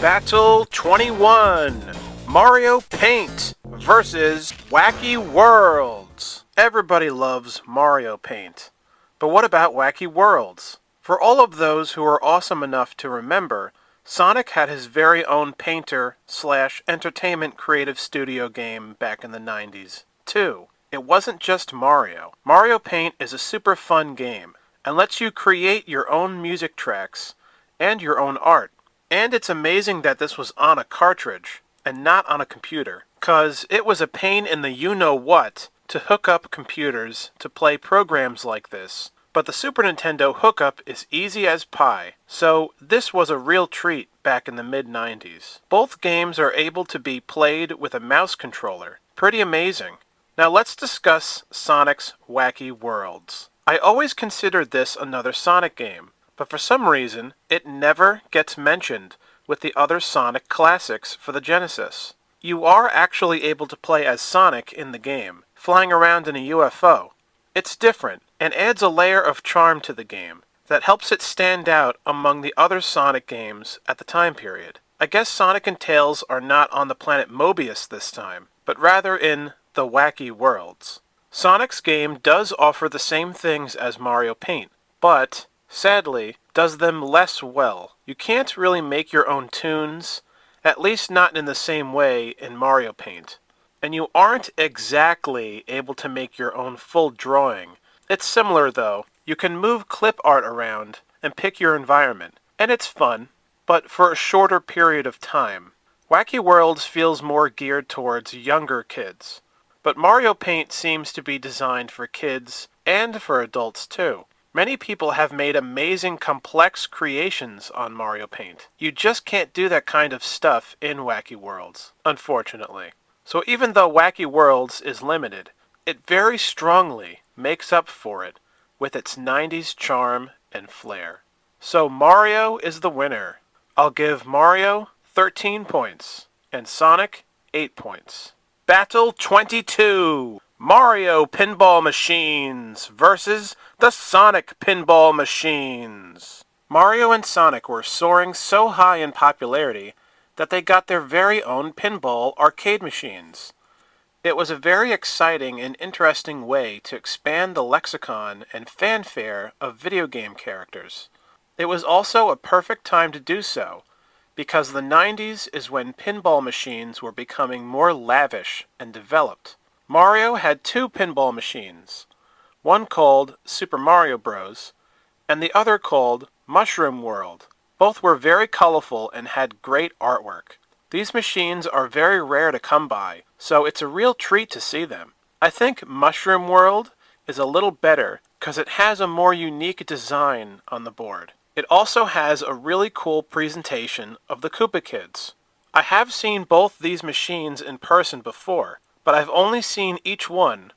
Battle 21, Mario Paint versus Wacky Worlds. Everybody loves Mario Paint. But what about Wacky Worlds? For all of those who are awesome enough to remember, Sonic had his very own painter/entertainment creative studio game back in the 90s, too. It wasn't just Mario. Mario Paint is a super fun game and lets you create your own music tracks and your own art. And it's amazing that this was on a cartridge and not on a computer, 'cause it was a pain in the you-know-what to hook up computers to play programs like this. But the Super Nintendo hookup is easy as pie, so this was a real treat back in the mid-90s. Both games are able to be played with a mouse controller. Pretty amazing. Now let's discuss Sonic's Wacky Worlds. I always considered this another Sonic game, but for some reason, it never gets mentioned with the other Sonic classics for the Genesis. You are actually able to play as Sonic in the game, flying around in a UFO. It's different, and adds a layer of charm to the game that helps it stand out among the other Sonic games at the time period. I guess Sonic and Tails are not on the planet Mobius this time, but rather in the Wacky Worlds. Sonic's game does offer the same things as Mario Paint, but sadly, does them less well. You can't really make your own tunes, at least not in the same way in Mario Paint. And you aren't exactly able to make your own full drawing. It's similar though. You can move clip art around and pick your environment, and it's fun, but for a shorter period of time. Wacky Worlds feels more geared towards younger kids, but Mario Paint seems to be designed for kids and for adults too. Many people have made amazing complex creations on Mario Paint. You just can't do that kind of stuff in Wacky Worlds, unfortunately. So even though Wacky Worlds is limited, it very strongly makes up for it with its 90s charm and flair. So Mario is the winner. I'll give Mario 13 points and Sonic 8 points. Battle 22, Mario Pinball Machines versus the Sonic Pinball Machines. Mario and Sonic were soaring so high in popularity that they got their very own pinball arcade machines. It was a very exciting and interesting way to expand the lexicon and fanfare of video game characters. It was also a perfect time to do so, because the 90s is when pinball machines were becoming more lavish and developed. Mario had two pinball machines, one called Super Mario Bros. And the other called Mushroom World. Both were very colorful and had great artwork. These machines are very rare to come by, so it's a real treat to see them. I think Mushroom World is a little better because it has a more unique design on the board. It also has a really cool presentation of the Koopa Kids. I have seen both these machines in person before, but I've only seen each one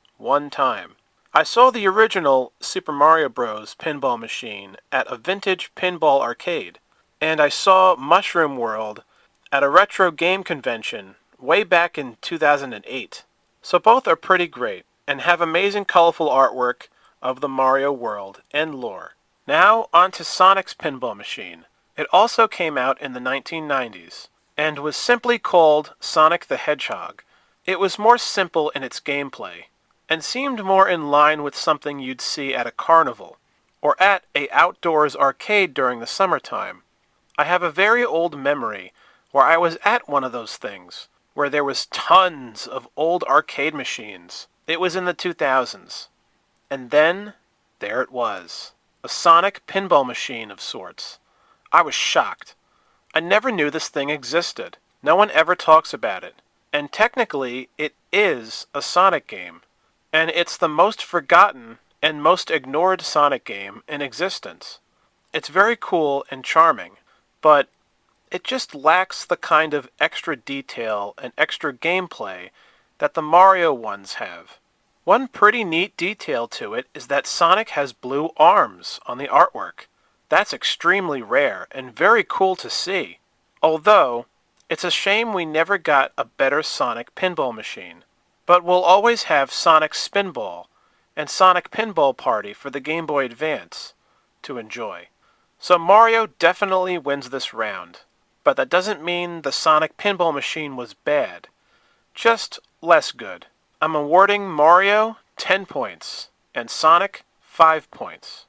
time. I saw the original Super Mario Bros. Pinball machine at a vintage pinball arcade, and I saw Mushroom World at a retro game convention way back in 2008. So both are pretty great, and have amazing colorful artwork of the Mario world and lore. Now on to Sonic's pinball machine. It also came out in the 1990s, and was simply called Sonic the Hedgehog. It was more simple in its gameplay, and seemed more in line with something you'd see at a carnival, or at a outdoors arcade during the summertime. I have a very old memory where I was at one of those things, where there was tons of old arcade machines. It was in the 2000s. And then, there it was. A Sonic pinball machine of sorts. I was shocked. I never knew this thing existed. No one ever talks about it. And technically, it is a Sonic game. And it's the most forgotten and most ignored Sonic game in existence. It's very cool and charming, but it just lacks the kind of extra detail and extra gameplay that the Mario ones have. One pretty neat detail to it is that Sonic has blue arms on the artwork. That's extremely rare and very cool to see. Although, it's a shame we never got a better Sonic pinball machine. But we'll always have Sonic Spinball and Sonic Pinball Party for the Game Boy Advance to enjoy. So Mario definitely wins this round. but that doesn't mean the Sonic pinball machine was bad. Just less good. I'm awarding Mario 10 points and Sonic 5 points.